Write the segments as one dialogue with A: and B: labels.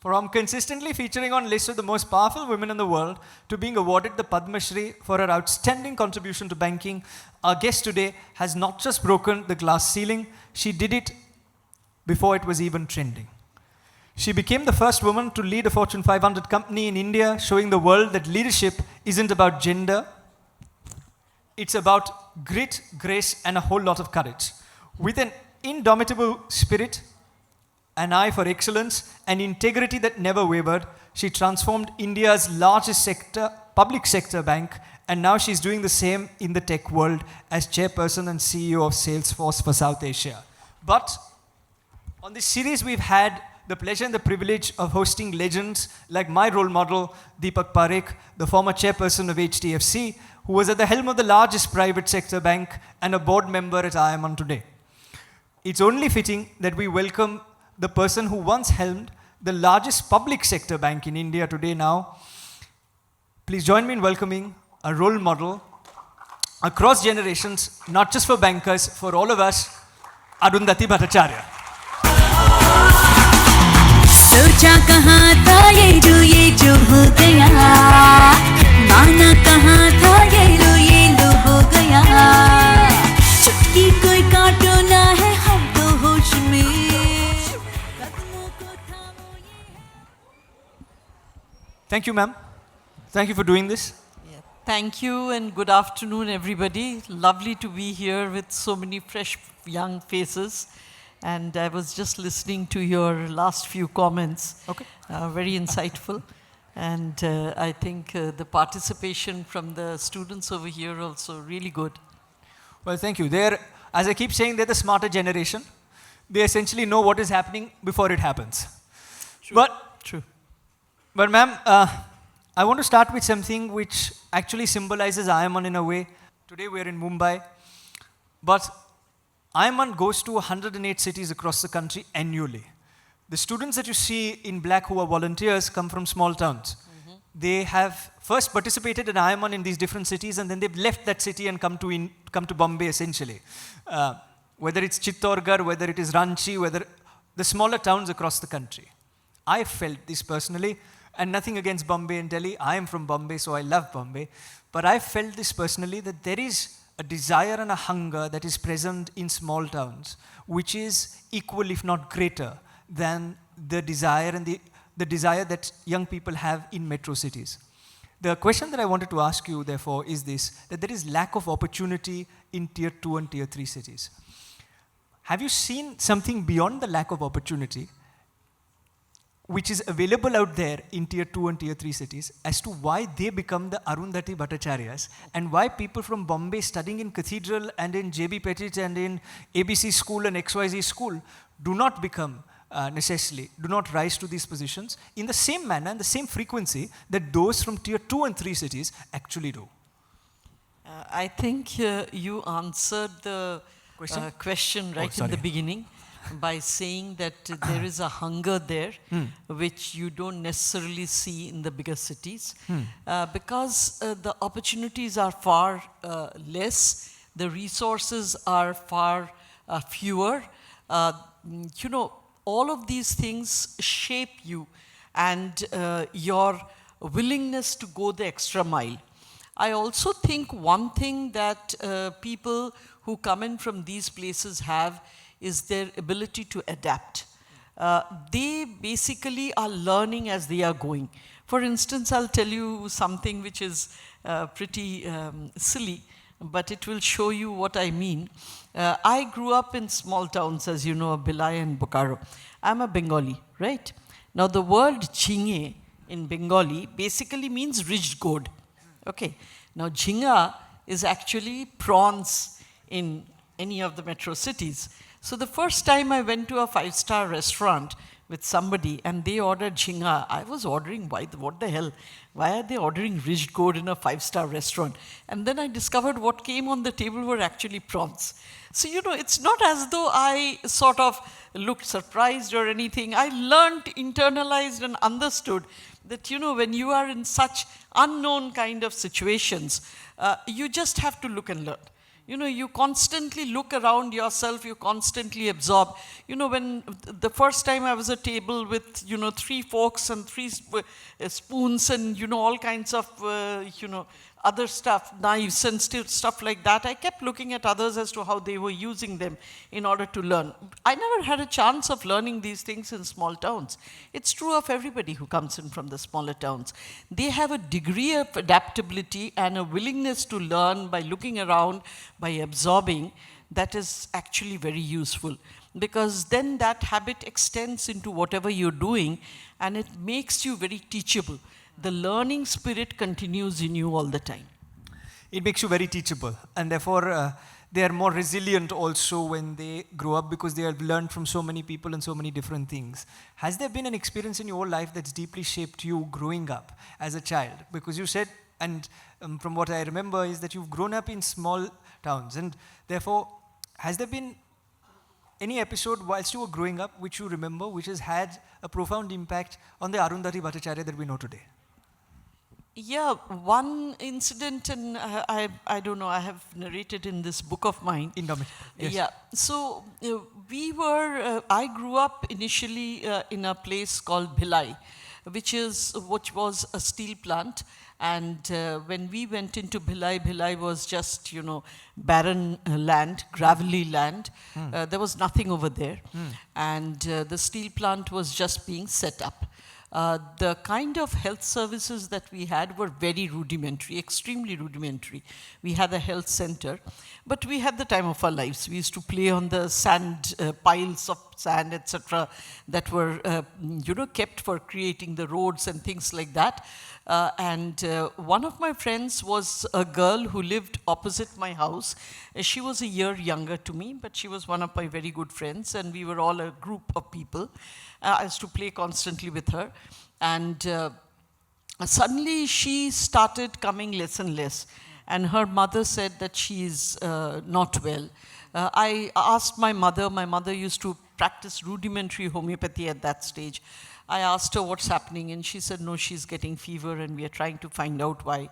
A: From consistently featuring on lists of the most powerful women in the world to being awarded the Padma Shri for her outstanding contribution to banking, our guest today has not just broken the glass ceiling, she did it before it was even trending. She became the first woman to lead a Fortune 500 company in India, showing the world that leadership isn't about gender, it's about grit, grace, and a whole lot of courage. With an indomitable spirit, an eye for excellence, and integrity that never wavered, she transformed India's largest public sector bank, and now she's doing the same in the tech world as chairperson and CEO of Salesforce for South Asia. But on this series, we've had the pleasure and the privilege of hosting legends like my role model, Deepak Parekh, the former chairperson of HDFC, who was at the helm of the largest private sector bank and a board member at I.I.M.U.N today. It's only fitting that we welcome the person who once helmed the largest public sector bank in India today now. Please join me in welcoming a role model across generations, not just for bankers, for all of us, Arundhati Bhattacharya.
B: सोचा कहाँ था ये जो हो गया, माना कहाँ था ये लो हो गया, चुटकी कोई काटो ना है हम तो होश में, कदमों को थामो ये.
A: Thank you, ma'am. Thank you for doing this.
C: Yeah. Thank you and good afternoon, everybody. Lovely to be here with so many fresh young faces. And I was just listening to your last few comments.
A: Okay.
C: Very insightful. And I think the participation from the students over here also really good.
A: Well, thank you. They're, as I keep saying, they're the smarter generation. They essentially know what is happening before it happens.
C: True.
A: True. But ma'am, I want to start with something which actually symbolizes I.I.M.U.N in a way. Today we're in Mumbai. But I.I.M.U.N goes to 108 cities across the country annually. The students that you see in black who are volunteers come from small towns. Mm-hmm. They have first participated in I.I.M.U.N in these different cities, and then they've left that city and come to Bombay essentially. Whether it's Chittorgarh, whether it is Ranchi, whether the smaller towns across the country. I felt this personally, and nothing against Bombay and Delhi. I am from Bombay, so I love Bombay. But I felt this personally, that there is a desire and a hunger that is present in small towns, which is equal, if not greater, than the desire and the desire that young people have in metro cities. The question that I wanted to ask you, therefore, is this, that there is lack of opportunity in Tier 2 and Tier 3 cities. Have you seen something beyond the lack of opportunity which is available out there in Tier 2 and Tier 3 cities as to why they become the Arundhati Bhattacharyas, and why people from Bombay studying in Cathedral and in J.B. Pettit and in ABC school and XYZ school do not become necessarily, do not rise to these positions in the same manner and the same frequency that those from Tier 2 and 3 cities actually do?
C: I think you answered the question right in the beginning by saying that there is a hunger there which you don't necessarily see in the bigger cities because the opportunities are far less, the resources are far fewer. You know, all of these things shape you and your willingness to go the extra mile. I also think one thing that people who come in from these places have is their ability to adapt. They basically are learning as they are going. For instance, I'll tell you something which is pretty silly, but it will show you what I mean. I grew up in small towns, as you know, Bhilai and Bokaro. I'm a Bengali, right? Now the word jhinge in Bengali basically means ridged gourd. Okay. Now jhinga is actually prawns in any of the metro cities. So the first time I went to a 5-star restaurant with somebody and they ordered jhinga, I was ordering, what the hell? Why are they ordering ridged gourd in a 5-star restaurant? And then I discovered what came on the table were actually prawns. So, you know, it's not as though I sort of looked surprised or anything. I learned, internalized and understood that, you know, when you are in such unknown kind of situations, you just have to look and learn. You know, you constantly look around yourself, you constantly absorb. You know, when the first time I was at a table with, 3 forks and 3 spoons and, all kinds of, other stuff, knives and stuff like that, I kept looking at others as to how they were using them in order to learn. I never had a chance of learning these things in small towns. It's true of everybody who comes in from the smaller towns. They have a degree of adaptability and a willingness to learn by looking around, by absorbing, that is actually very useful. Because then that habit extends into whatever you're doing, and it makes you very teachable. The learning spirit continues in you all the time.
A: It makes you very teachable, and therefore they are more resilient also when they grow up, because they have learned from so many people and so many different things. Has there been an experience in your life that's deeply shaped you growing up as a child? Because you said, and from what I remember, is that you've grown up in small towns, and therefore, has there been any episode whilst you were growing up which you remember, which has had a profound impact on the Arundhati Bhattacharya that we know today?
C: Yeah, one incident, and I don't know, I have narrated in this book of mine.
A: Indomitable. Yes.
C: Yeah, so I grew up initially in a place called Bhilai, which was a steel plant. And when we went into Bhilai, Bhilai was just, barren land, gravelly land. There was nothing over there. And the steel plant was just being set up. The kind of health services that we had were very rudimentary, extremely rudimentary. We had a health center, but we had the time of our lives. We used to play on the sand, piles of sand, etc., that were, kept for creating the roads and things like that. And one of my friends was a girl who lived opposite my house. She was a year younger to me, but she was one of my very good friends, and we were all a group of people. I used to play constantly with her. And suddenly she started coming less and less. And her mother said that she is not well. I asked my mother used to practice rudimentary homeopathy at that stage. I asked her what's happening, and she said, no, she's getting fever, and we are trying to find out why.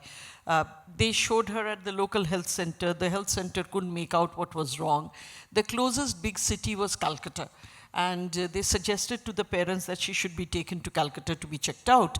C: They showed her at the local health center. The health center couldn't make out what was wrong. The closest big city was Calcutta. And they suggested to the parents that she should be taken to Calcutta to be checked out.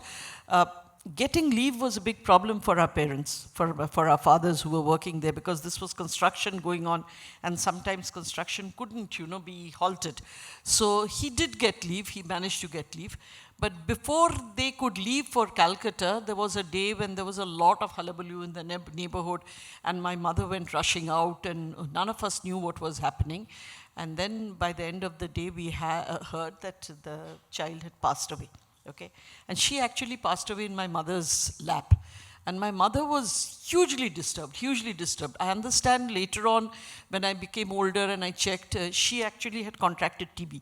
C: Getting leave was a big problem for our parents, for our fathers who were working there, because this was construction going on, and sometimes construction couldn't, be halted. So he did get leave, he managed to get leave. But before they could leave for Calcutta, there was a day when there was a lot of hullabaloo in the neighborhood, and my mother went rushing out, and none of us knew what was happening. And then by the end of the day, we heard that the child had passed away. Okay, and she actually passed away in my mother's lap. And my mother was hugely disturbed. I understand later on, when I became older and I checked, she actually had contracted TB.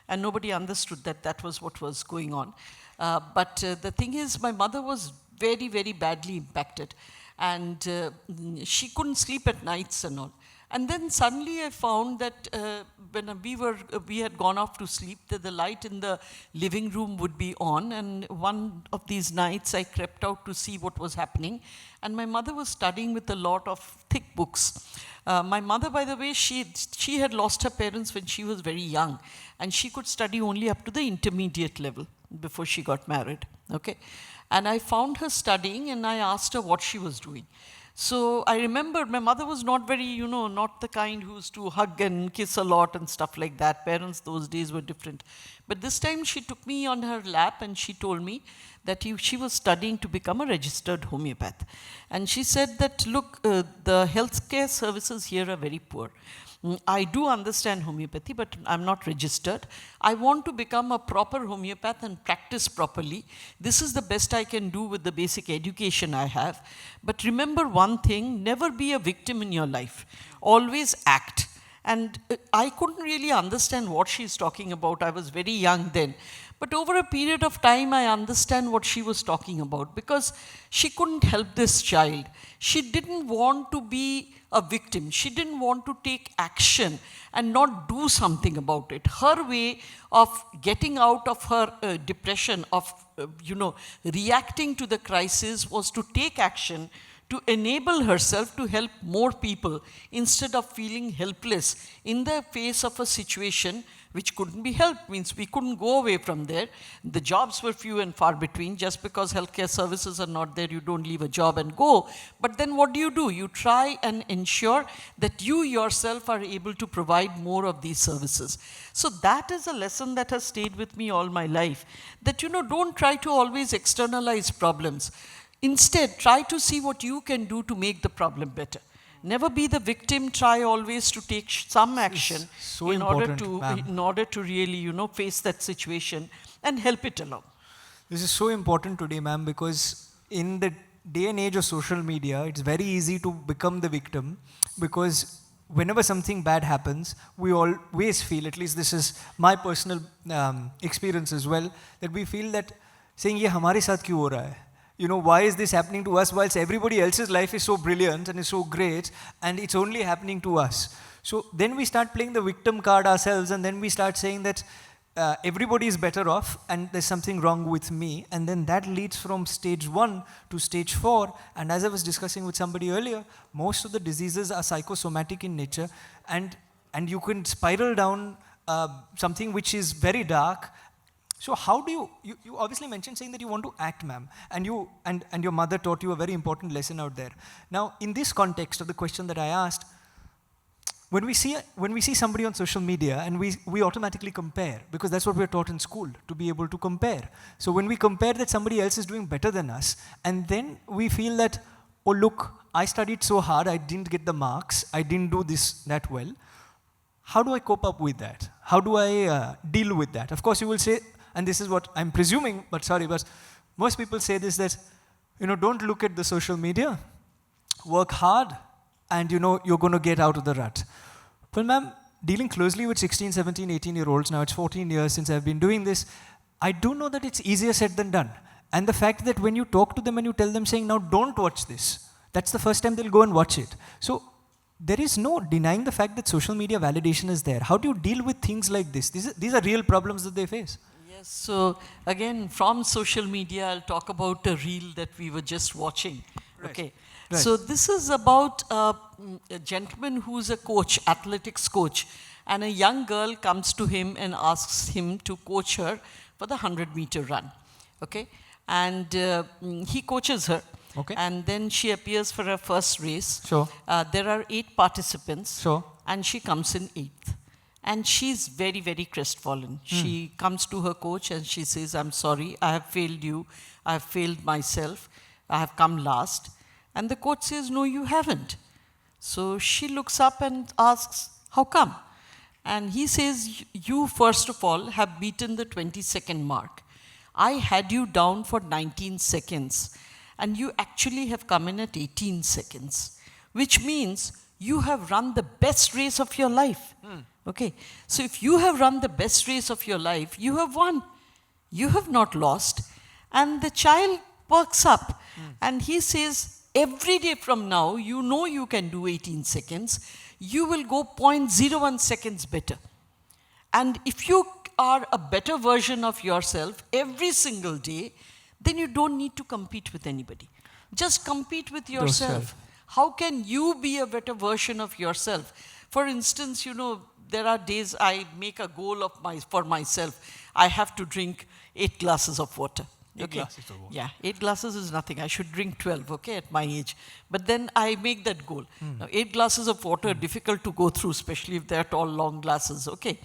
C: And nobody understood that that was what was going on. But the thing is, my mother was very, very badly impacted. And she couldn't sleep at nights and all. And then suddenly I found that when we had gone off to sleep, that the light in the living room would be on. And one of these nights I crept out to see what was happening. And my mother was studying with a lot of thick books. My mother, by the way, she had lost her parents when she was very young. And she could study only up to the intermediate level before she got married. Okay? And I found her studying, and I asked her what she was doing. So I remember my mother was not very, not the kind who used to hug and kiss a lot and stuff like that. Parents those days were different. But this time she took me on her lap and she told me that she was studying to become a registered homeopath. And she said that, look, the healthcare services here are very poor. I do understand homeopathy, but I'm not registered. I want to become a proper homeopath and practice properly. This is the best I can do with the basic education I have. But remember one thing, never be a victim in your life. Always act. And I couldn't really understand what she's talking about. I was very young then. But over a period of time, I understand what she was talking about, because she couldn't help this child. She didn't want to be a victim. She didn't want to take action and not do something about it. Her way of getting out of her depression, of reacting to the crisis, was to take action, to enable herself to help more people instead of feeling helpless in the face of a situation which couldn't be helped. Means we couldn't go away from there. The jobs were few and far between. Just because healthcare services are not there, you don't leave a job and go. But then what do? You try and ensure that you yourself are able to provide more of these services. So that is a lesson that has stayed with me all my life. That, don't try to always externalize problems. Instead, try to see what you can do to make the problem better. Never be the victim. Try always to take some action in order to really, face that situation and help it along.
A: This is so important today, ma'am, because in the day and age of social media, it's very easy to become the victim, because whenever something bad happens, we always feel, at least this is my personal experience as well, that we feel that saying, "Ye hamare saath kyun ho raha hai?" Why is this happening to us whilst everybody else's life is so brilliant and is so great and it's only happening to us? So then we start playing the victim card ourselves, and then we start saying that everybody is better off and there's something wrong with me. And then that leads from stage 1 to stage 4. And as I was discussing with somebody earlier, most of the diseases are psychosomatic in nature, and you can spiral down something which is very dark. So how do you obviously mentioned saying that you want to act, ma'am, and your mother taught you a very important lesson out there. Now, in this context of the question that I asked, when we see somebody on social media and we automatically compare, because that's what we're taught in school, to be able to compare. So when we compare that somebody else is doing better than us, and then we feel that, oh look, I studied so hard, I didn't get the marks, I didn't do this that well. How do I cope up with that? How do I deal with that? Of course, you will say, and this is what I'm presuming, but most people say this, that, don't look at the social media, work hard, and you're going to get out of the rut. Well, ma'am, dealing closely with 16, 17, 18-year-olds, now it's 14 years since I've been doing this, I do know that it's easier said than done. And the fact that when you talk to them and you tell them saying, now don't watch this, that's the first time they'll go and watch it. So there is no denying the fact that social media validation is there. How do you deal with things like this? These are real problems that they face.
C: Yes, so again, from social media, I'll talk about a reel that we were just watching. Right. Okay. Right. So this is about a gentleman who's a coach, athletics coach, and a young girl comes to him and asks him to coach her for the 100-meter run. Okay. And he coaches her. Okay. And then she appears for her first race. Sure. There are 8 participants. Sure. And she comes in 8th. And she's very, very crestfallen. She comes to her coach and she says, "I'm sorry, I have failed you. I have failed myself. I have come last." And the coach says, "No, you haven't." So she looks up and asks, "How come?" And he says, "You, first of all, have beaten the 20-second mark. I had you down for 19 seconds. And you actually have come in at 18 seconds, which means you have run the best race of your life." Okay, so if you have run the best race of your life, you have won. You have not lost. And the child perks up and he says, every day from now, you can do 18 seconds. You will go 0.01 seconds better. And if you are a better version of yourself every single day, then you don't need to compete with anybody. Just compete with yourself. How can you be a better version of yourself? For instance, there are days I make a goal for myself. I have to drink 8 glasses of water.
A: 8 glasses of water.
C: Yeah, 8 glasses is nothing. I should drink 12, okay, at my age. But then I make that goal. Now, 8 glasses of water are difficult to go through, especially if they're tall, long glasses, okay.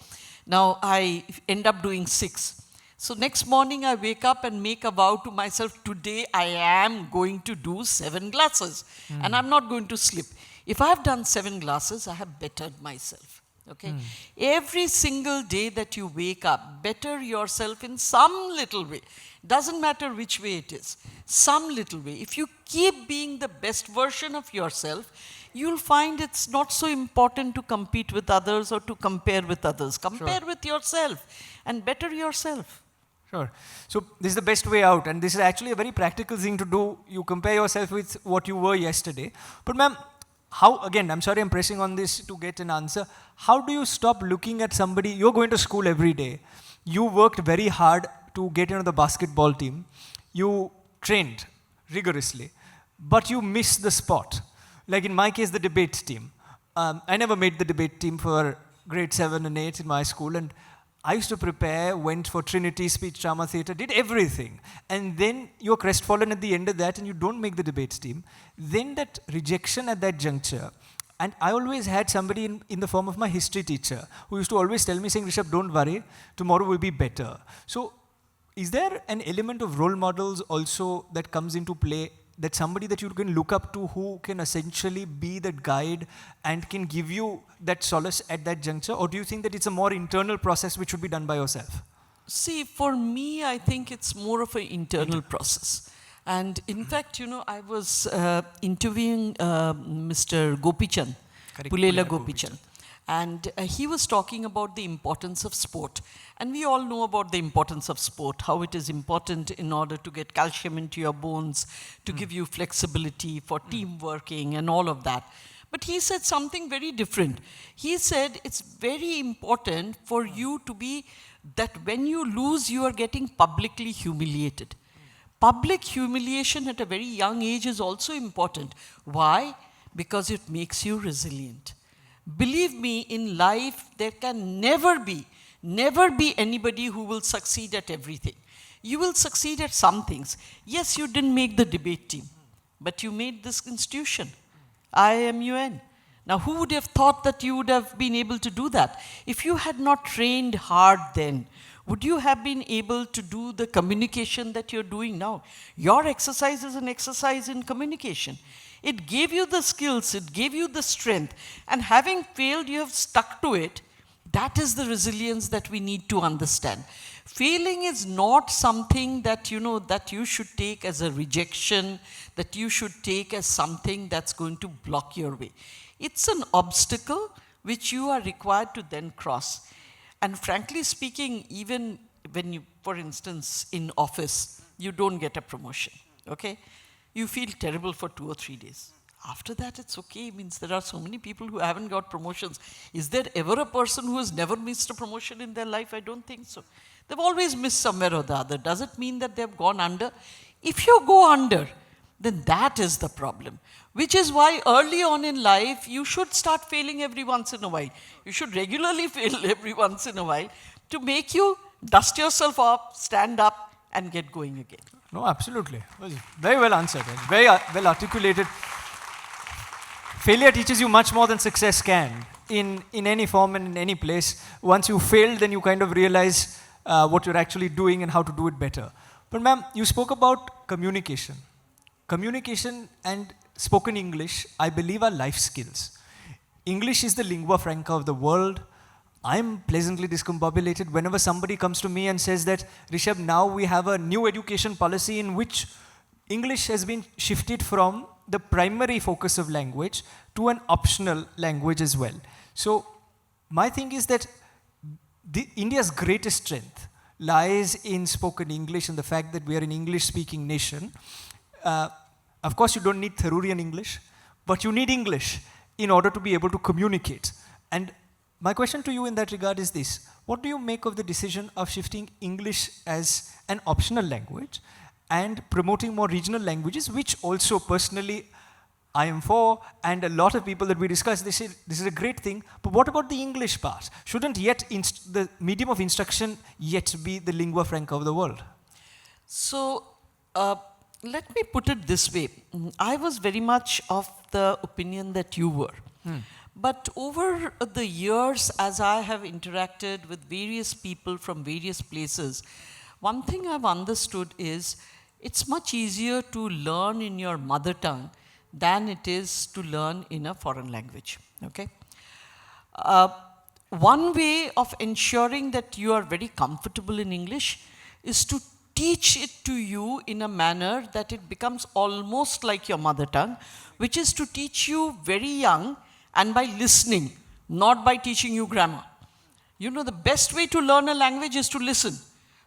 C: Now, I end up doing 6. So next morning, I wake up and make a vow to myself, today I am going to do 7 glasses. And I'm not going to slip. If I have done 7 glasses, I have bettered myself. Okay? Every single day that you wake up, better yourself in some little way. Doesn't matter which way it is. Some little way. If you keep being the best version of yourself, you'll find it's not so important to compete with others or to compare with others. Compare with yourself and better yourself.
A: Sure. So this is the best way out, and this is actually a very practical thing to do. You compare yourself with what you were yesterday. But ma'am, how, again, I'm sorry I'm pressing on this to get an answer. How do you stop looking at somebody, you're going to school every day. You worked very hard to get into the basketball team. You trained rigorously. but you miss the spot. Like in my case, the debate team. I never made the debate team for grade 7 and 8 in my school, and I used to prepare, went for Trinity, speech, drama, theatre, did everything. And then you're crestfallen at the end of that and you don't make the debates team. Then that rejection at that juncture, and I always had somebody in the form of my history teacher who used to always tell me saying, Rishabh, don't worry, tomorrow will be better. So is there an element of role models also that comes into play, that somebody that you can look up to who can essentially be that guide and can give you that solace at that juncture? Or do you think that it's a more internal process which should be done by yourself?
C: See, for me, I think it's more of an internal process. And in fact, I was interviewing Mr. Gopichand, Pulela Gopichand. And he was talking about the importance of sport. And we all know about the importance of sport, how it is important in order to get calcium into your bones, to give you flexibility for team working and all of that. But he said something very different. He said it's very important for you to be that when you lose, you are getting publicly humiliated. Public humiliation at a very young age is also important. Why? Because it makes you resilient. Believe me, in life, there can never be anybody who will succeed at everything. You will succeed at some things. Yes, you didn't make the debate team, but you made this institution, I.I.M.U.N. Now, who would have thought that you would have been able to do that? If you had not trained hard then, would you have been able to do the communication that you're doing now? Your exercise is an exercise in communication. It gave you the skills, it gave you the strength, and having failed, you have stuck to it. That is the resilience that we need to understand. Failing is not something that, that you should take as a rejection, that you should take as something that's going to block your way. It's an obstacle which you are required to then cross. And frankly speaking, even when you, for instance, in office, you don't get a promotion, okay? You feel terrible for 2 or 3 days. After that, it's okay. It means there are so many people who haven't got promotions. Is there ever a person who has never missed a promotion in their life? I don't think so. They've always missed somewhere or the other. Does it mean that they've gone under? If you go under, then that is the problem. Which is why early on in life, you should start failing every once in a while. You should regularly fail every once in a while to make you dust yourself off, stand up, and get going again.
A: No, absolutely. Very well answered. Very well articulated. Failure teaches you much more than success can in any form and in any place. Once you fail, then you kind of realize what you're actually doing and how to do it better. But ma'am, you spoke about communication. Communication and spoken English, I believe, are life skills. English is the lingua franca of the world. I'm pleasantly discombobulated whenever somebody comes to me and says that, Rishabh, now we have a new education policy in which English has been shifted from the primary focus of language to an optional language as well. So my thing is that India's greatest strength lies in spoken English and the fact that we are an English-speaking nation. Of course, you don't need Therurian English, but you need English in order to be able to communicate. And my question to you in that regard is this. What do you make of the decision of shifting English as an optional language and promoting more regional languages, which also personally I am for, and a lot of people that we discuss, they say this is a great thing, but what about the English part? Shouldn't yet the medium of instruction yet be the lingua franca of the world?
C: So, let me put it this way. I was very much of the opinion that you were. But over the years, as I have interacted with various people from various places, one thing I've understood is it's much easier to learn in your mother tongue than it is to learn in a foreign language, okay? One way of ensuring that you are very comfortable in English is to teach it to you in a manner that it becomes almost like your mother tongue, which is to teach you very young and by listening, not by teaching you grammar. The best way to learn a language is to listen,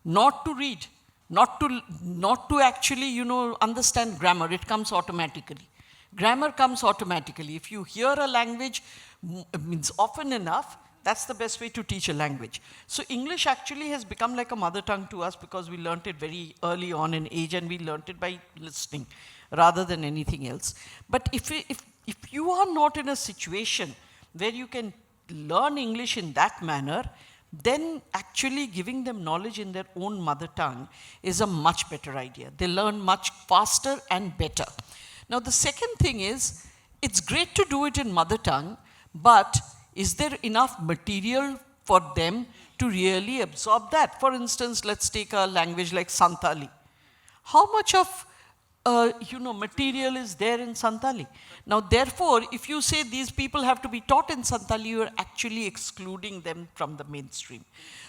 C: not to read, not to actually, understand grammar. It comes automatically. Grammar comes automatically. If you hear a language, means often enough, That's the best way to teach a language. So English actually has become like a mother tongue to us because we learnt it very early on in age, and we learnt it by listening rather than anything else. But if you are not in a situation where you can learn English in that manner, then actually giving them knowledge in their own mother tongue is a much better idea. They learn much faster and better. Now the second thing is, it's great to do it in mother tongue, but is there enough material for them to really absorb that? For instance, let's take a language like Santali. How much of material is there in Santali? Now, therefore, if you say these people have to be taught in Santali, you are actually excluding them from the mainstream.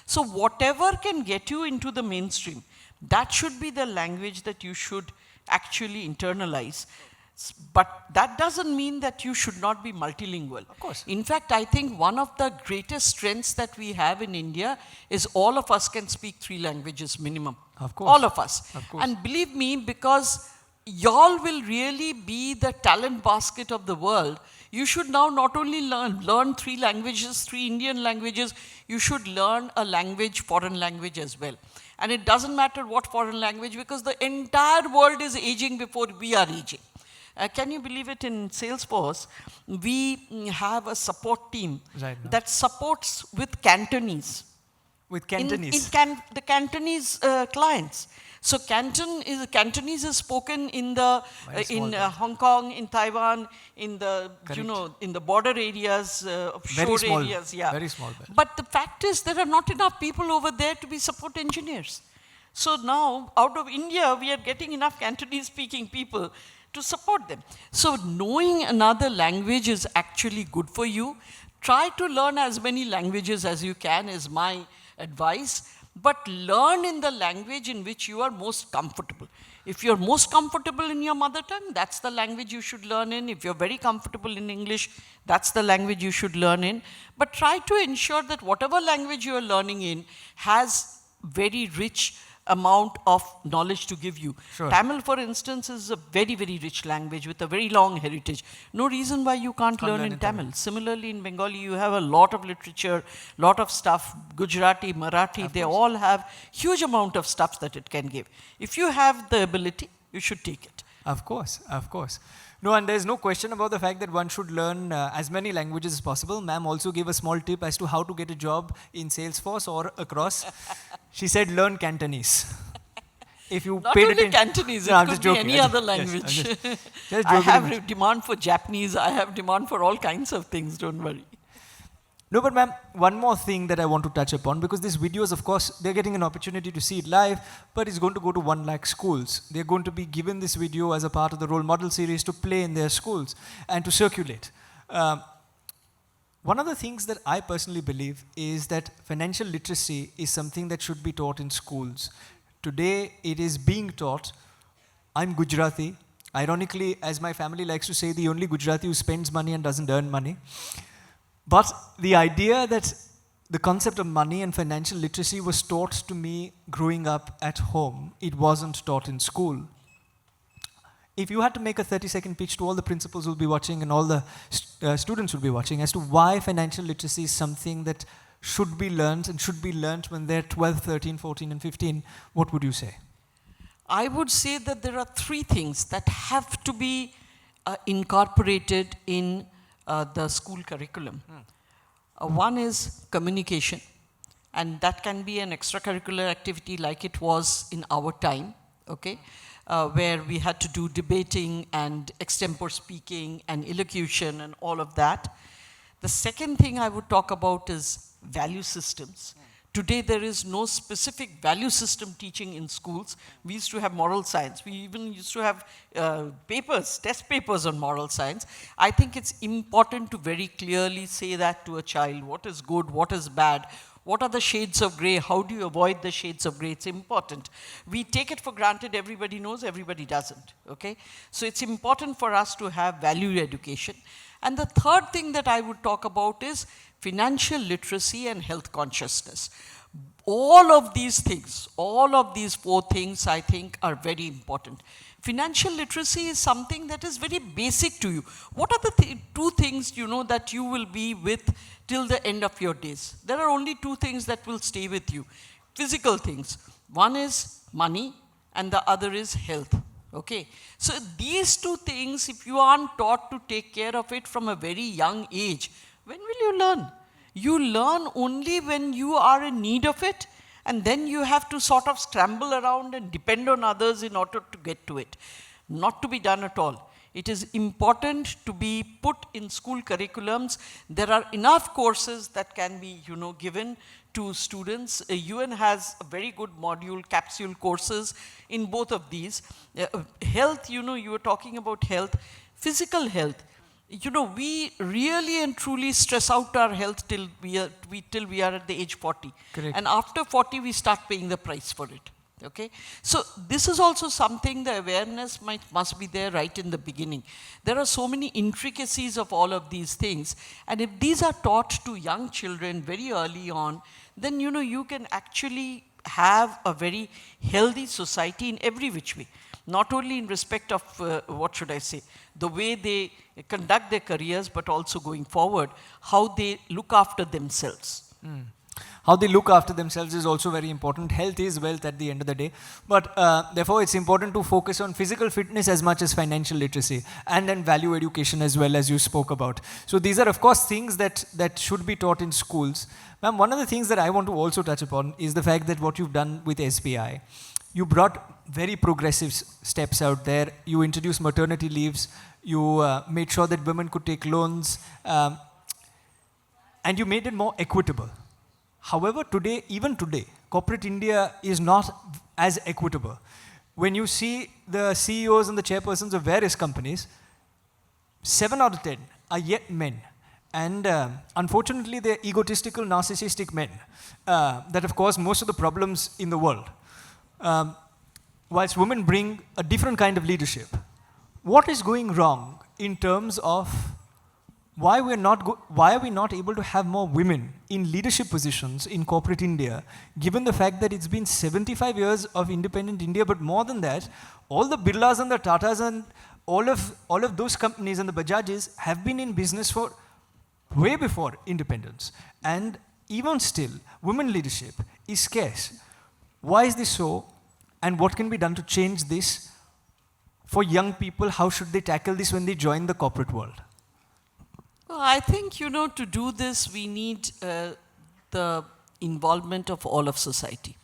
C: So whatever can get you into the mainstream, that should be the language that you should actually internalize. But that doesn't mean that you should not be multilingual.
A: Of course.
C: In fact, I think one of the greatest strengths that we have in India is all of us can speak 3 languages minimum.
A: Of course.
C: All of us.
A: Of course.
C: And believe me, because y'all will really be the talent basket of the world, you should now not only learn 3 languages, 3 Indian languages, you should learn a language, foreign language as well. And it doesn't matter what foreign language, because the entire world is aging before we are aging. Can you believe it, in Salesforce, we have a support team that supports with Cantonese.
A: With Cantonese?
C: The Cantonese clients. So Cantonese is spoken in Hong Kong, in Taiwan, in the in the border areas, shore areas. Yeah.
A: Very small.
C: But the fact is, there are not enough people over there to be support engineers. So now, out of India, we are getting enough Cantonese-speaking people to support them. So knowing another language is actually good for you. Try to learn as many languages as you can, is my advice. But learn in the language in which you are most comfortable. If you're most comfortable in your mother tongue, that's the language you should learn in. If you're very comfortable in English, that's the language you should learn in. But try to ensure that whatever language you are learning in has very rich amount of knowledge to give you.
A: Sure.
C: Tamil, for instance, is a very, very rich language with a very long heritage. No reason why you can't learn in Tamil. Similarly, in Bengali, you have a lot of literature, lot of stuff. Gujarati, Marathi, they all have huge amount of stuff that it can give. If you have the ability, you should take it.
A: Of course, of course. No, and there's no question about the fact that one should learn as many languages as possible. Ma'am also gave a small tip as to how to get a job in Salesforce or across. She said, learn Cantonese. If you
C: Not
A: paid
C: only
A: attention.
C: Cantonese,
A: No,
C: it could be any other language.
A: Just
C: I
A: joking.
C: have demand for Japanese, I have demand for all kinds of things, don't worry.
A: No, but ma'am, one more thing that I want to touch upon, because these videos, of course, they're getting an opportunity to see it live, but it's going to go to 1 lakh schools. They're going to be given this video as a part of the role model series to play in their schools and to circulate. One of the things that I personally believe is that financial literacy is something that should be taught in schools. Today, it is being taught. I'm Gujarati. Ironically, as my family likes to say, the only Gujarati who spends money and doesn't earn money. But the idea that the concept of money and financial literacy was taught to me growing up at home, it wasn't taught in school. If you had to make a 30-second pitch to all the principals who will be watching and all the students who will be watching as to why financial literacy is something that should be learned and should be learned when they're 12, 13, 14 and 15, what would you say?
C: I would say that there are 3 things that have to be incorporated in the school curriculum. One is communication, and that can be an extracurricular activity like it was in our time, okay, where we had to do debating and extempore speaking and elocution and all of that. The second thing I would talk about is value systems. Today there is no specific value system teaching in schools. We used to have moral science. We even used to have test papers on moral science. I think it's important to very clearly say that to a child. What is good, what is bad, what are the shades of grey, how do you avoid the shades of grey? It's important. We take it for granted, everybody knows, everybody doesn't, okay? So it's important for us to have value education. And the third thing that I would talk about is financial literacy and health consciousness. all of these things, all of these four things I think are very important. Financial literacy is something that is very basic to you. What are the two things you know that you will be with till the end of your days? There are only two things that will stay with you. Physical things. One is money and the other is health. Okay, so these two things, if you aren't taught to take care of it from a very young age, when will you learn? You learn only when you are in need of it, and then you have to sort of scramble around and depend on others in order to get to it. Not to be done at all. It is important to be put in school curriculums. There are enough courses that can be, given to students. UN has a very good module, capsule courses in both of these. Health, you were talking about health, physical health. We really and truly stress out our health till we are at the age 40.
A: Correct.
C: And after 40, we start paying the price for it. Okay, so this is also something the awareness must be there right in the beginning. There are so many intricacies of all of these things, and if these are taught to young children very early on, then you can actually have a very healthy society in every which way. Not only in respect of, the way they conduct their careers, but also going forward, how they look after themselves.
A: How they look after themselves is also very important. Health is wealth at the end of the day. But therefore, it's important to focus on physical fitness as much as financial literacy, and then value education as well, as you spoke about. So these are, of course, things that should be taught in schools. Ma'am, one of the things that I want to also touch upon is the fact that what you've done with SBI, you brought very progressive steps out there. You introduced maternity leaves. You made sure that women could take loans. And you made it more equitable. However, even today, corporate India is not as equitable. When you see the CEOs and the chairpersons of various companies, 7 out of 10 are yet men. And unfortunately, they're egotistical, narcissistic men that have caused most of the problems in the world. Whilst women bring a different kind of leadership. What is going wrong in terms of why are we not able to have more women in leadership positions in corporate India, given the fact that it's been 75 years of independent India, but more than that, all the Birlas and the Tatas and all of those companies and the Bajajs have been in business for way before independence. And even still, women leadership is scarce. Why is this so? And what can be done to change this for young people? How should they tackle this when they join the corporate world?
C: Well, I think, to do this, we need the involvement of all of society.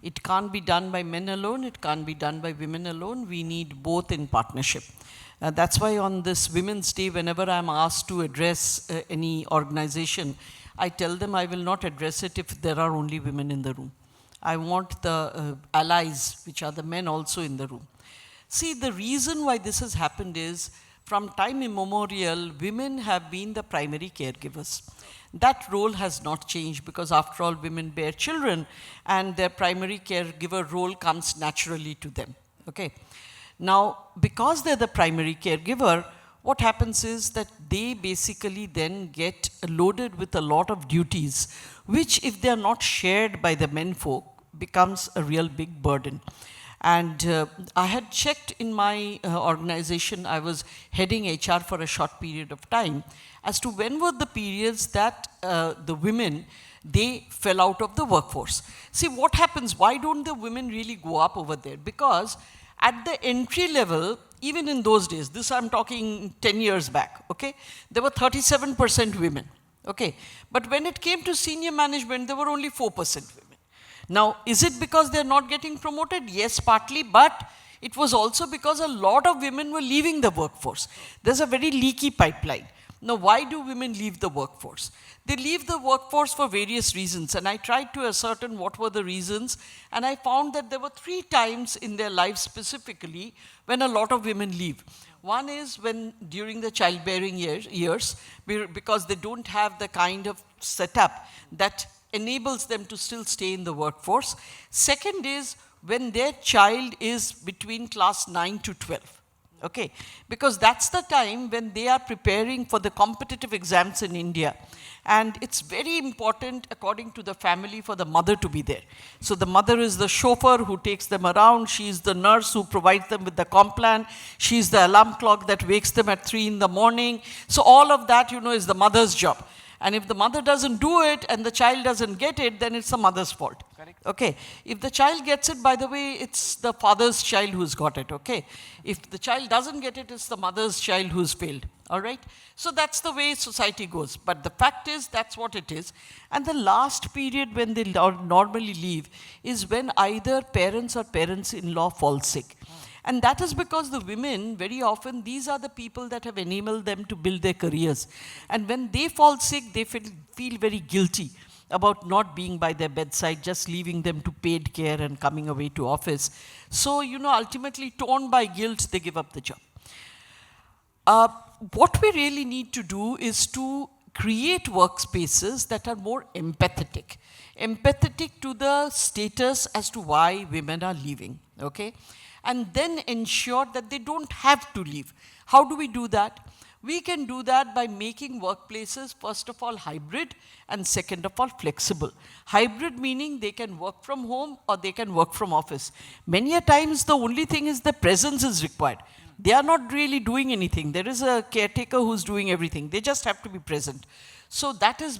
C: It can't be done by men alone. It can't be done by women alone. We need both in partnership. That's why on this Women's Day, whenever I'm asked to address any organization, I tell them I will not address it if there are only women in the room. I want the allies, which are the men, also in the room. See, the reason why this has happened is, from time immemorial, women have been the primary caregivers. That role has not changed because, after all, women bear children and their primary caregiver role comes naturally to them. Okay. Now, because they're the primary caregiver, what happens is that they basically then get loaded with a lot of duties, which, if they are not shared by the menfolk, becomes a real big burden. And I had checked in my organization, I was heading HR for a short period of time, as to when were the periods that the women, they fell out of the workforce. See, what happens, why don't the women really go up over there? Because at the entry level, even in those days, this I'm talking 10 years back, okay, there were 37% women, okay. But when it came to senior management, there were only 4% women. Now, is it because they're not getting promoted? Yes, partly, but it was also because a lot of women were leaving the workforce. There's a very leaky pipeline. Now, why do women leave the workforce? They leave the workforce for various reasons, and I tried to ascertain what were the reasons, and I found that there were 3 times in their lives specifically when a lot of women leave. One is when during the childbearing years, because they don't have the kind of setup that enables them to still stay in the workforce. Second is when their child is between class 9 to 12. Okay, because that's the time when they are preparing for the competitive exams in India. And it's very important, according to the family, for the mother to be there. So the mother is the chauffeur who takes them around. She is the nurse who provides them with the complan. She is the alarm clock that wakes them at 3 in the morning. So all of that, is the mother's job. And if the mother doesn't do it and the child doesn't get it, then it's the mother's fault. Correct. Okay. If the child gets it, by the way, it's the father's child who's got it. Okay. If the child doesn't get it, it's the mother's child who's failed. All right. So that's the way society goes. But the fact is, that's what it is. And the last period when they normally leave is when either parents or parents-in-law fall sick. And that is because the women, very often, these are the people that have enabled them to build their careers. And when they fall sick, they feel very guilty about not being by their bedside, just leaving them to paid care and coming away to office. So, ultimately, torn by guilt, they give up the job. What we really need to do is to create workspaces that are more empathetic. Empathetic to the status as to why women are leaving, okay? And then ensure that they don't have to leave. How do we do that? We can do that by making workplaces, first of all, hybrid, and second of all, flexible. Hybrid meaning they can work from home or they can work from office. Many a times, the only thing is the presence is required. They are not really doing anything. There is a caretaker who's doing everything. They just have to be present. So that is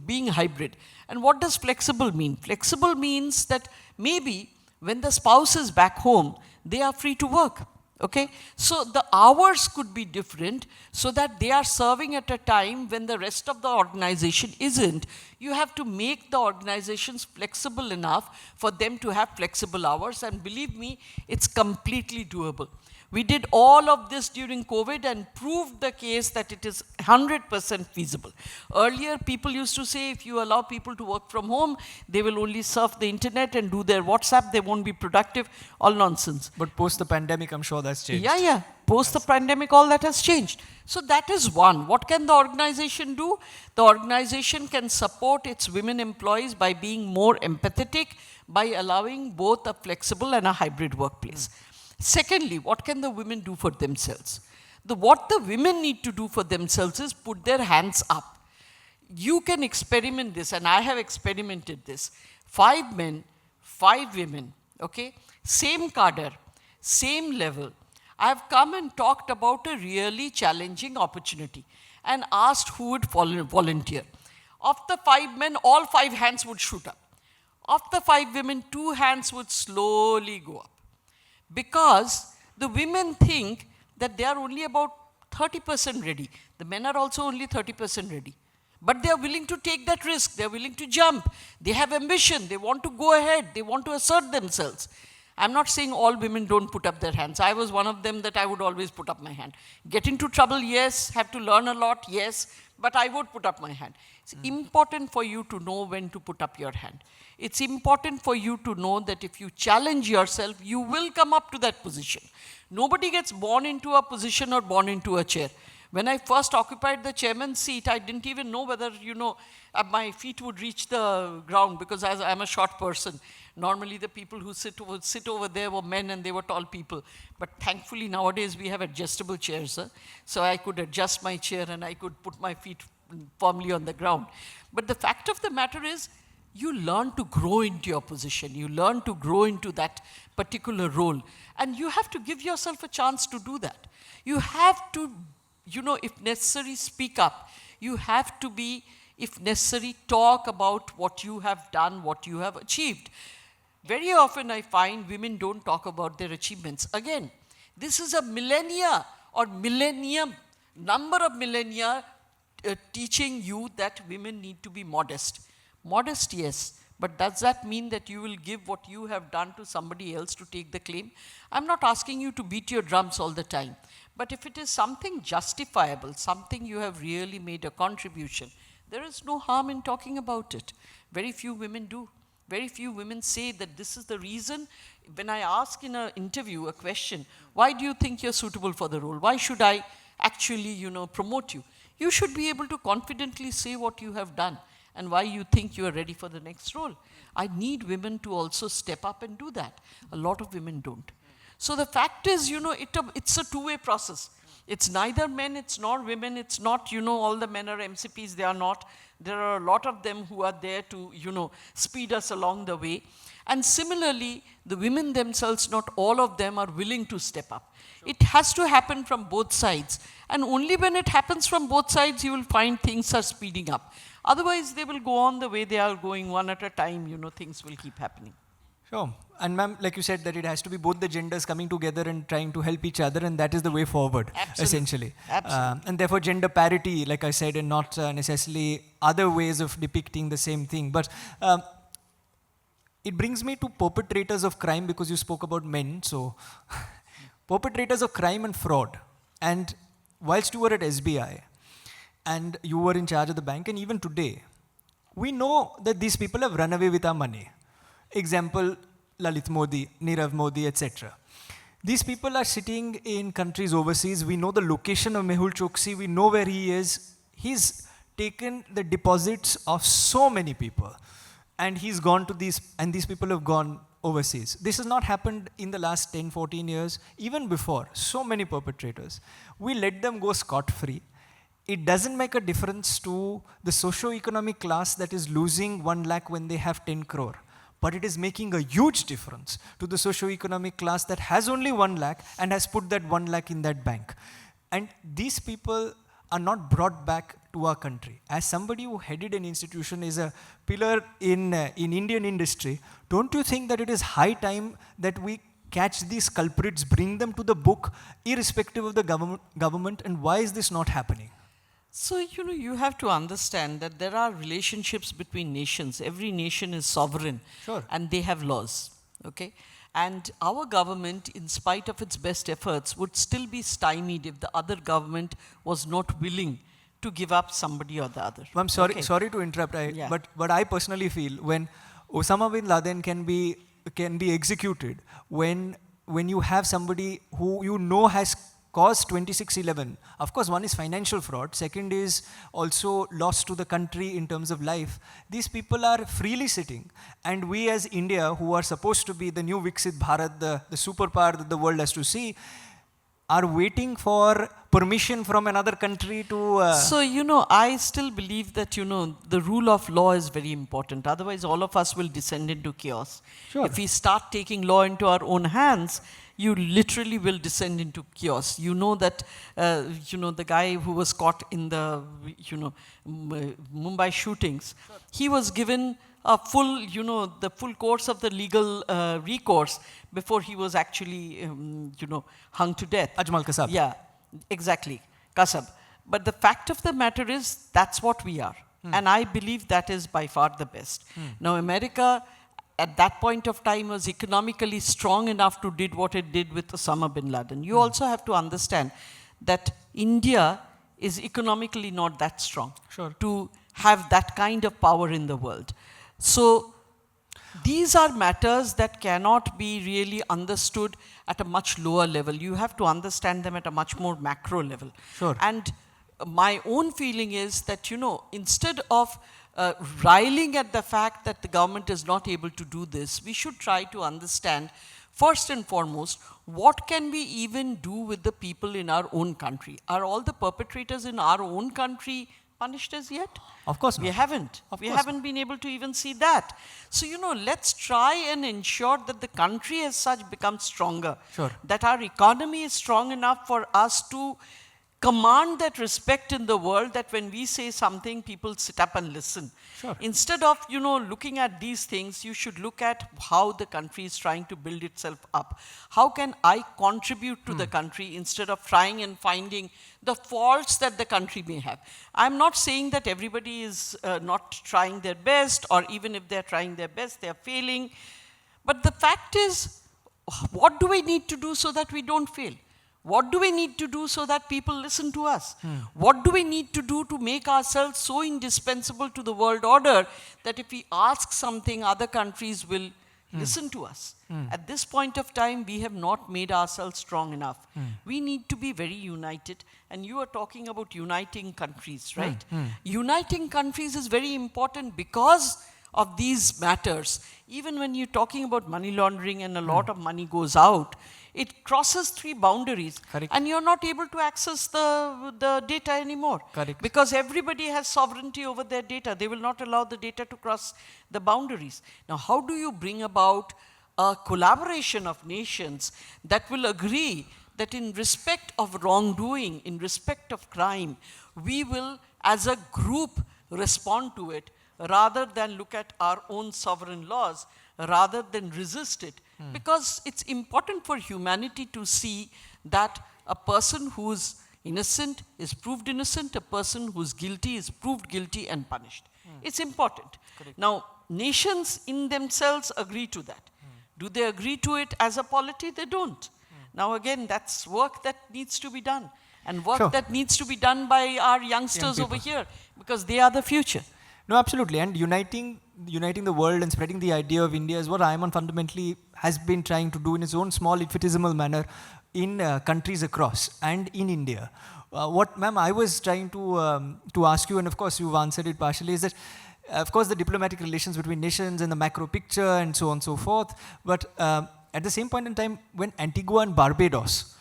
C: being hybrid. And what does flexible mean? Flexible means that maybe when the spouse is back home, they are free to work, okay? So the hours could be different so that they are serving at a time when the rest of the organization isn't. You have to make the organizations flexible enough for them to have flexible hours, and believe me, it's completely doable. We did all of this during COVID and proved the case that it is 100% feasible. Earlier, people used to say if you allow people to work from home, they will only surf the internet and do their WhatsApp, they won't be productive, all nonsense.
A: But post the pandemic, I'm sure that's changed.
C: Yeah. Post the pandemic, all that has changed. So that is one. What can the organization do? The organization can support its women employees by being more empathetic, by allowing both a flexible and a hybrid workplace. Secondly, what can the women do for themselves? What the women need to do for themselves is put their hands up. You can experiment this, and I have experimented this. 5 men, 5 women, okay? Same cadre, same level. I have come and talked about a really challenging opportunity and asked who would volunteer. Of the 5 men, all 5 hands would shoot up. Of the 5 women, 2 hands would slowly go up. Because the women think that they are only about 30% ready. The men are also only 30% ready. But they are willing to take that risk. They are willing to jump. They have ambition. They want to go ahead. They want to assert themselves. I'm not saying all women don't put up their hands. I was one of them that I would always put up my hand. Get into trouble, yes. Have to learn a lot, yes. But I would put up my hand. It's important for you to know when to put up your hand. It's important for you to know that if you challenge yourself, you will come up to that position. Nobody gets born into a position or born into a chair. When I first occupied the chairman's seat, I didn't even know whether, my feet would reach the ground because I'm a short person. Normally the people who would sit over there were men and they were tall people. But thankfully nowadays we have adjustable chairs. So I could adjust my chair and I could put my feet firmly on the ground. But the fact of the matter is, you learn to grow into your position. You learn to grow into that particular role. And you have to give yourself a chance to do that. You have to, if necessary, speak up. You have to be, if necessary, talk about what you have done, what you have achieved. Very often I find women don't talk about their achievements. Again, this is a millennia or millennium, number of millennia teaching you that women need to be modest. Modest, yes, but does that mean that you will give what you have done to somebody else to take the claim? I'm not asking you to beat your drums all the time, but if it is something justifiable, something you have really made a contribution, there is no harm in talking about it. Very few women do. Very few women say that this is the reason. When I ask in an interview a question, why do you think you're suitable for the role? Why should I actually, promote you? You should be able to confidently say what you have done and why you think you are ready for the next role. I need women to also step up and do that. A lot of women don't. So the fact is, it's a two-way process. It's neither men, it's not women, it's not, all the men are MCPs, they are not. There are a lot of them who are there to, speed us along the way. And similarly, the women themselves, not all of them are willing to step up. Sure. It has to happen from both sides. And only when it happens from both sides, you will find things are speeding up. Otherwise, they will go on the way they are going one at a time, things will keep happening.
A: Sure. And ma'am, like you said, that it has to be both the genders coming together and trying to help each other, and that is the way forward,
C: Absolutely.
A: Essentially.
C: Absolutely.
A: And therefore gender parity, like I said, and not necessarily other ways of depicting the same thing. But it brings me to perpetrators of crime, because you spoke about men. So perpetrators of crime and fraud. And whilst you were at SBI, and you were in charge of the bank, and even today, we know that these people have run away with our money. Example, Lalit Modi, Nirav Modi, etc. These people are sitting in countries overseas. We know the location of Mehul Choksi. We know where he is. He's taken the deposits of so many people. And he's gone to these, and these people have gone overseas. This has not happened in the last 10, 14 years. Even before, so many perpetrators. We let them go scot-free. It doesn't make a difference to the socio-economic class that is losing 1 lakh when they have 10 crore. But it is making a huge difference to the socio-economic class that has only 1 lakh and has put that 1 lakh in that bank. And these people are not brought back to our country. As somebody who headed an institution, is a pillar in Indian industry, don't you think that it is high time that we catch these culprits, bring them to the book, irrespective of the government, and why is this not happening?
C: So, you have to understand that there are relationships between nations. Every nation is sovereign.
A: Sure.
C: And they have laws, okay? And our government, in spite of its best efforts, would still be stymied if the other government was not willing to give up somebody or the other.
A: I'm sorry, sorry to interrupt, but I personally feel when Osama bin Laden can be executed, when you have somebody who has caused 26/11. Of course, one is financial fraud. Second is also loss to the country in terms of life. These people are freely sitting. And we as India, who are supposed to be the new Viksit Bharat, the superpower that the world has to see, are waiting for permission from another country to...
C: So, I still believe that, the rule of law is very important. Otherwise, all of us will descend into chaos.
A: Sure.
C: If we start taking law into our own hands, you literally will descend into chaos. You know that, the guy who was caught in the, Mumbai shootings, he was given a full, the full course of the legal recourse before he was actually, hung to death.
A: Ajmal Kasab.
C: Yeah, exactly, Kasab. But the fact of the matter is, that's what we are. And I believe that is by far the best. Now, America, at that point of time, was economically strong enough to did what it did with Osama bin Laden. You also have to understand that India is economically not that strong to have that kind of power in the world. So these are matters that cannot be really understood at a much lower level. You have to understand them at a much more macro level.
A: Sure.
C: And my own feeling is that, instead of riling at the fact that the government is not able to do this, we should try to understand, first and foremost, what can we even do with the people in our own country? Are all the perpetrators in our own country punished as yet?
A: Of course not.
C: We haven't. We haven't been able to even see that. So, let's try and ensure that the country as such becomes stronger.
A: Sure.
C: That our economy is strong enough for us to command that respect in the world, that when we say something, people sit up and listen.
A: Sure.
C: Instead of, looking at these things, you should look at how the country is trying to build itself up. How can I contribute to the country instead of trying and finding the faults that the country may have? I'm not saying that everybody is not trying their best, or even if they're trying their best, they're failing. But the fact is, what do we need to do so that we don't fail? What do we need to do so that people listen to us? What do we need to do to make ourselves so indispensable to the world order that if we ask something, other countries will listen to us? At this point of time, we have not made ourselves strong enough. We need to be very united. And you are talking about uniting countries, right? Uniting countries is very important because of these matters. Even when you're talking about money laundering and a lot of money goes out, it crosses 3 boundaries.
A: Correct.
C: And you're not able to access the data anymore.
A: Correct.
C: Because everybody has sovereignty over their data. They will not allow the data to cross the boundaries. Now, how do you bring about a collaboration of nations that will agree that in respect of wrongdoing, in respect of crime, we will, as a group, respond to it, rather than look at our own sovereign laws, rather than resist it? Because it's important for humanity to see that a person who's innocent is proved innocent, a person who's guilty is proved guilty and punished. It's important.
A: Correct.
C: Now, nations in themselves agree to that. Do they agree to it as a polity? They don't. Now again, that's work that needs to be done. And work
A: Sure.
C: that needs to be done by our youngsters over here, because they are the future.
A: No, absolutely. And uniting the world and spreading the idea of India is what I.I.M.U.N fundamentally has been trying to do in its own small infinitesimal manner in countries across and in India. What, ma'am, I was trying to ask you, and of course you've answered it partially, is that of course the diplomatic relations between nations and the macro picture and so on and so forth. But at the same point in time, when Antigua and Barbados,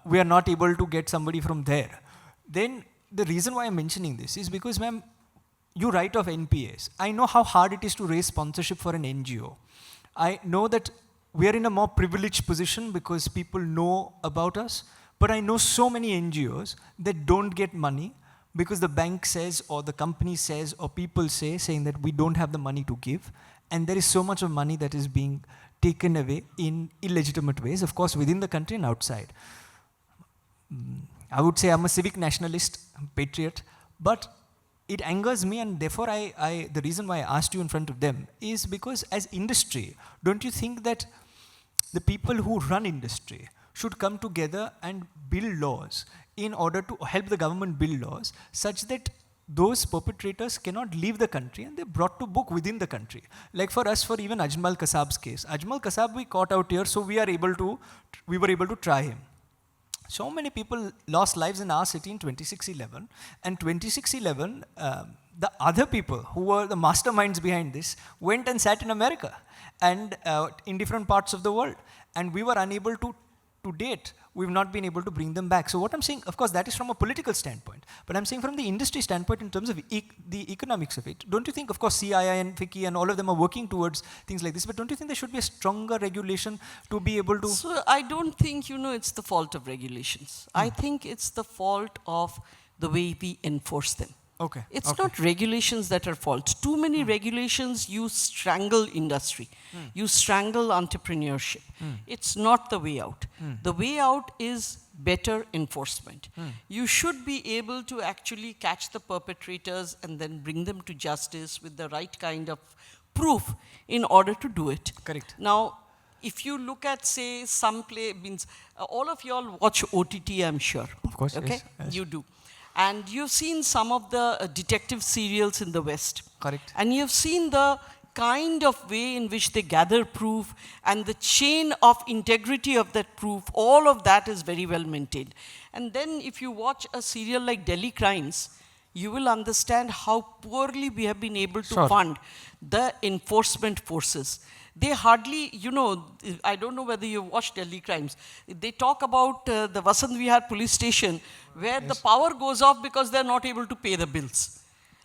A: we are not able to get somebody from there, then the reason why I'm mentioning this is because, ma'am, you write of NPAs. I know how hard it is to raise sponsorship for an NGO. I know that we are in a more privileged position because people know about us, but I know so many NGOs that don't get money because the bank says, or the company says, or people saying that we don't have the money to give, and there is so much of money that is being taken away in illegitimate ways, of course, within the country and outside. I would say I'm a civic nationalist, patriot, but it angers me, and therefore the reason why I asked you in front of them is because as industry, don't you think that the people who run industry should come together and build laws in order to help the government build laws such that those perpetrators cannot leave the country and they're brought to book within the country? Like for us, for even Ajmal Kasab's case. Ajmal Kasab we caught out here, so we were able to try him. So many people lost lives in our city in 2611, and 2611, the other people who were the masterminds behind this went and sat in America and in different parts of the world, and we were unable to date, we've not been able to bring them back. So what I'm saying, of course, that is from a political standpoint, but I'm saying from the industry standpoint in terms of the economics of it, don't you think, of course, CII and FICCI and all of them are working towards things like this, but don't you think there should be a stronger regulation to be able to...
C: So I don't think, it's the fault of regulations. I think it's the fault of the way we enforce them.
A: Okay.
C: It's not regulations that are fault. Too many regulations, you strangle industry. You strangle entrepreneurship. It's not the way out. The way out is better enforcement. You should be able to actually catch the perpetrators and then bring them to justice with the right kind of proof in order to do it.
A: Correct.
C: Now, if you look at, say, some play, means all of y'all watch OTT, I'm sure.
A: Of course,
C: okay?
A: yes.
C: You do. And you've seen some of the detective serials in the West.
A: Correct.
C: And you've seen the kind of way in which they gather proof and the chain of integrity of that proof, all of that is very well maintained. And then if you watch a serial like Delhi Crimes, you will understand how poorly we have been able to fund the enforcement forces. They hardly, I don't know whether you've watched Delhi Crimes. They talk about the Vasant Vihar police station where the power goes off because they're not able to pay the bills.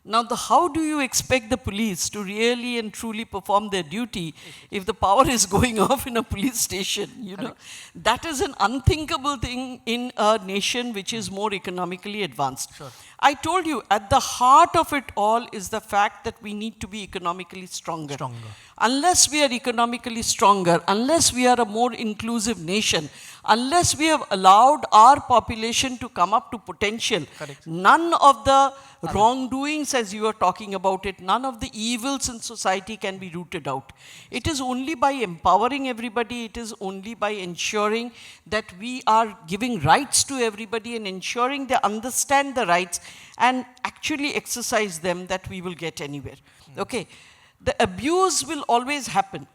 C: Now, how do you expect the police to really and truly perform their duty if the power is going off in a police station? That is an unthinkable thing in a nation which is more economically advanced.
A: Sure.
C: I told you, at the heart of it all is the fact that we need to be economically stronger. Unless we are economically stronger, unless we are a more inclusive nation, unless we have allowed our population to come up to potential, none of the wrongdoings, as you are talking about it, none of the evils in society can be rooted out. It is only by empowering everybody, it is only by ensuring that we are giving rights to everybody and ensuring they understand the rights and actually exercise them that we will get anywhere. Okay. The abuse will always happen.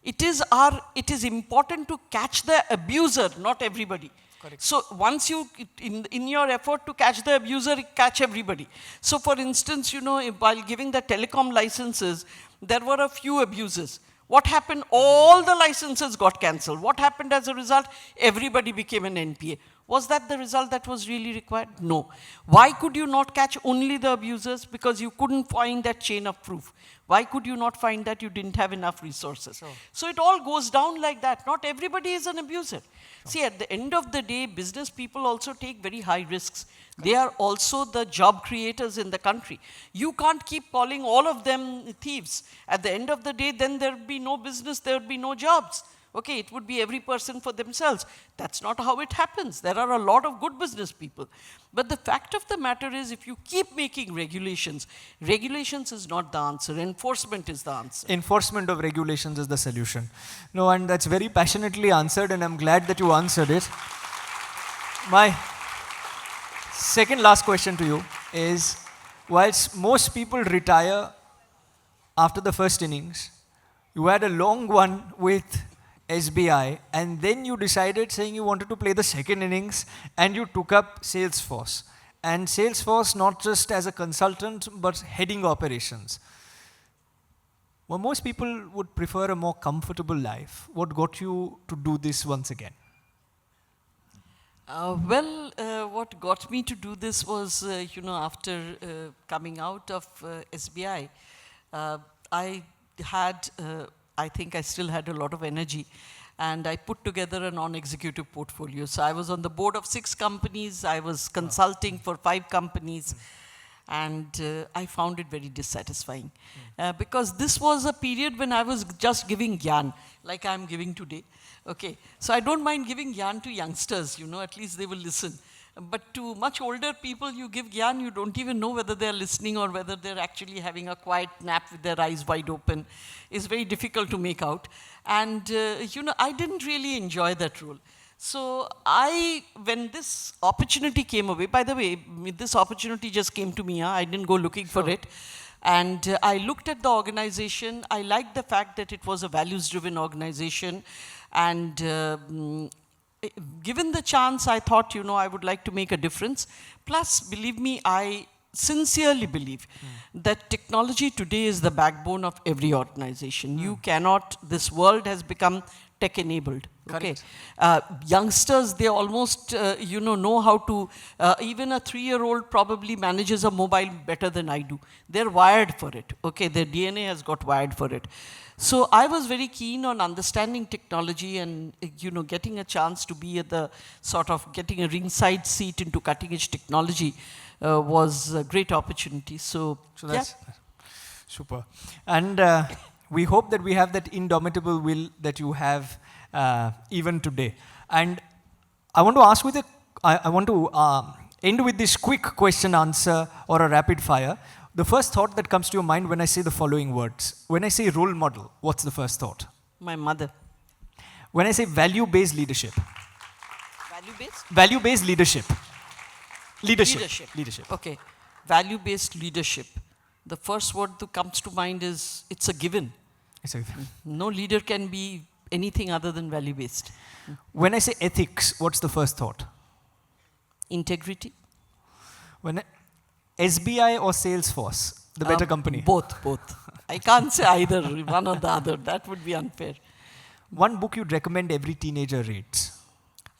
C: It is important to catch the abuser, not everybody. Correct. So once you, in your effort to catch the abuser, catch everybody. So for instance, while giving the telecom licenses, there were a few abuses. What happened? All the licenses got cancelled. What happened as a result? Everybody became an NPA. Was that the result that was really required? No. Why could you not catch only the abusers? Because you couldn't find that chain of proof. Why could you not find that? You didn't have enough resources. Sure. So it all goes down like that. Not everybody is an abuser. Sure. See, at the end of the day, business people also take very high risks. They are also the job creators in the country. You can't keep calling all of them thieves. At the end of the day, then there would be no business, there would be no jobs. Okay, it would be every person for themselves. That's not how it happens. There are a lot of good business people. But the fact of the matter is, if you keep making regulations, regulations is not the answer. Enforcement is the answer.
A: Enforcement of regulations is the solution. No, and that's very passionately answered, and I'm glad that you answered it. My second last question to you is, whilst most people retire after the first innings, you had a long one with SBI, and then you decided saying you wanted to play the second innings, and you took up Salesforce. And Salesforce, not just as a consultant, but heading operations. Well, most people would prefer a more comfortable life. What got you to do this once again?
C: What got me to do this was, after coming out of SBI, I had, I think I still had a lot of energy, and I put together a non-executive portfolio. So I was on the board of 6 companies, I was consulting for 5 companies, and I found it very dissatisfying. Because this was a period when I was just giving gyan, like I'm giving today. Okay, so I don't mind giving gyan to youngsters, at least they will listen. But to much older people, you give gyan, you don't even know whether they're listening or whether they're actually having a quiet nap with their eyes wide open. It's very difficult to make out. And, I didn't really enjoy that role. So when this opportunity came away, by the way, this opportunity just came to me, I didn't go looking for it. And I looked at the organization. I liked the fact that it was a values-driven organization. And given the chance, I thought, I would like to make a difference. Plus, believe me, I sincerely believe that technology today is the backbone of every organization. You cannot, this world has become tech-enabled. Okay, youngsters, they almost, know how to, even a 3-year-old probably manages a mobile better than I do. They're wired for it. Okay, their DNA has got wired for it. So I was very keen on understanding technology and, getting a chance to be at the getting a ringside seat into cutting edge technology was a great opportunity. So that's
A: super. And we hope that we have that indomitable will that you have even today. And I want to ask I want to end with this quick question answer or a rapid fire. The first thought that comes to your mind when I say the following words. When I say role model, what's the first thought?
C: My mother.
A: When I say value-based leadership.
C: Value-based?
A: Value-based leadership. Leadership.
C: Okay. Value-based leadership. The first word that comes to mind is, it's a given.
A: It's a given.
C: No leader can be anything other than value-based.
A: When I say ethics, what's the first thought?
C: Integrity.
A: When SBI or Salesforce, the better company?
C: Both. I can't say either, one or the other. That would be unfair.
A: One book you'd recommend every teenager reads?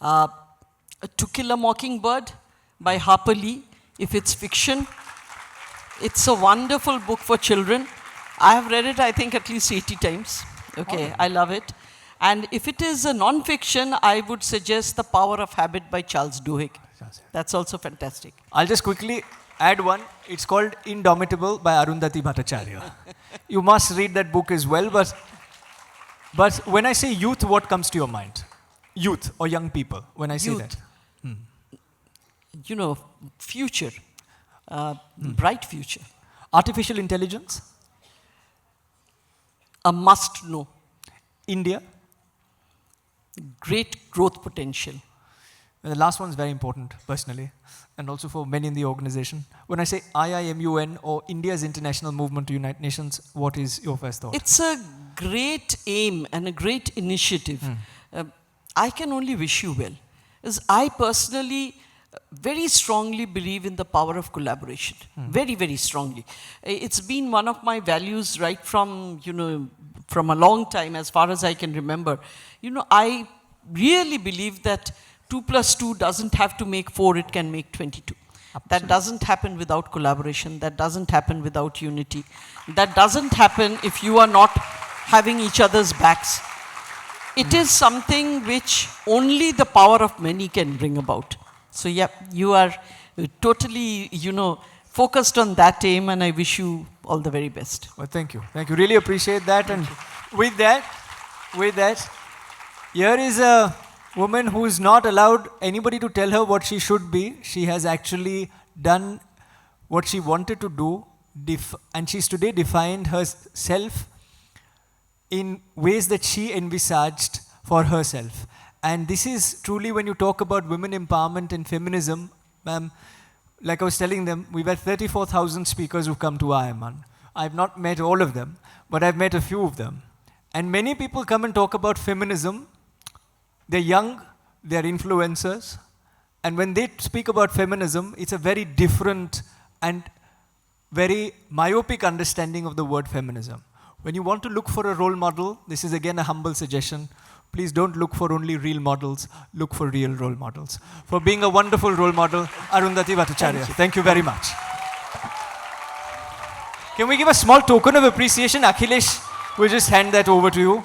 C: To Kill a Mockingbird by Harper Lee. If it's fiction, it's a wonderful book for children. I have read it, I think, at least 80 times. Okay, I love it. And if it is a non-fiction, I would suggest The Power of Habit by Charles Duhigg. That's also fantastic.
A: I'll just quickly add one. It's called Indomitable by Arundhati Bhattacharya. You must read that book as well. But when I say youth, what comes to your mind? Youth or young people, when I say that?
C: Future. Bright future.
A: Artificial intelligence?
C: A must know.
A: India?
C: Great growth potential.
A: The last one is very important, personally, and also for many in the organization. When I say I.I.M.U.N. or India's international movement to United Nations, what is your first thought?
C: It's a great aim and a great initiative. I can only wish you well. As I personally very strongly believe in the power of collaboration. Very, very strongly. It's been one of my values right from, from a long time, as far as I can remember. I really believe that 2 plus 2 doesn't have to make 4, it can make 22. That doesn't happen without collaboration. That doesn't happen without unity. That doesn't happen if you are not having each other's backs. It is something which only the power of many can bring about. So yeah, you are totally, focused on that aim, and I wish you all the very best.
A: Well, thank you. Thank you. Really appreciate that. And with that, here is a woman who is not allowed anybody to tell her what she should be. She has actually done what she wanted to do, and she's today defined herself in ways that she envisaged for herself. And this is truly, when you talk about women empowerment and feminism, ma'am, like I was telling them, we've had 34,000 speakers who've come to I.I.M.U.N. I've not met all of them, but I've met a few of them. And many people come and talk about feminism. They're young, they're influencers, and when they speak about feminism, it's a very different and very myopic understanding of the word feminism. When you want to look for a role model, this is again a humble suggestion, please don't look for only real models, look for real role models. For being a wonderful role model, Arundhati Bhattacharya. Thank you very much. Can we give a small token of appreciation? Akhilesh, we'll just hand that over to you.